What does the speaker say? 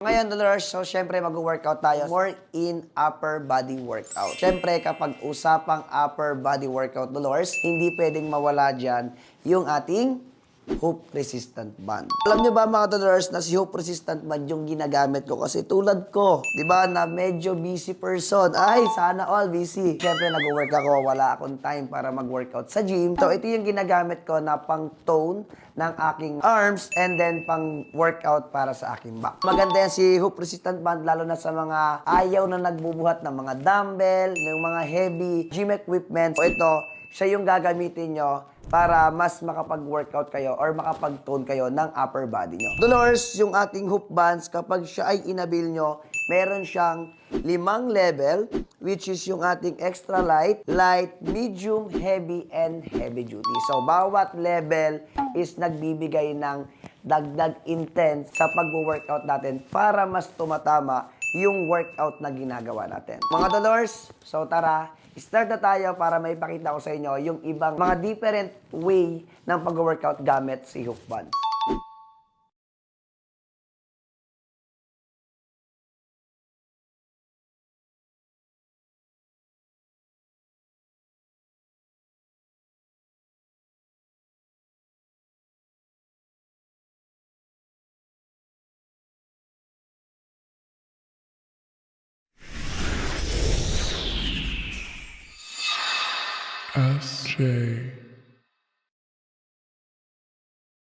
Ngayon, Dolores, so syempre mag-workout tayo more in upper body workout. Syempre, kapag usapang upper body workout, Dolores, hindi pwedeng mawala dyan yung ating hoop resistant band. Alam nyo ba mga Dolores na si hoop resistant band yung ginagamit ko kasi tulad ko, di ba, na medyo busy person. Ay, sana all busy. Syempre, nag-work ako, wala akong time para mag-workout sa gym. So, ito yung ginagamit ko na pang-tone ng aking arms and then pang-workout para sa aking back. Maganda yan si hoop resistant band lalo na sa mga ayaw na nagbubuhat ng mga dumbbell, ng mga heavy gym equipment. So, ito, siya yung gagamitin nyo para mas makapag-workout kayo or makapag-tone kayo ng upper body nyo. Dolores, yung ating hoop bands, kapag siya ay inabil nyo, meron siyang 5 level, which is yung ating extra light, light, medium, heavy, and heavy duty. So, bawat level is nagbibigay ng dagdag intense sa pag-workout natin para mas tumatama yung workout na ginagawa natin. Mga Dolores, so tara, start na tayo para maipakita ko sa inyo yung ibang mga different way ng pag-workout gamit si hoop bands. SJ.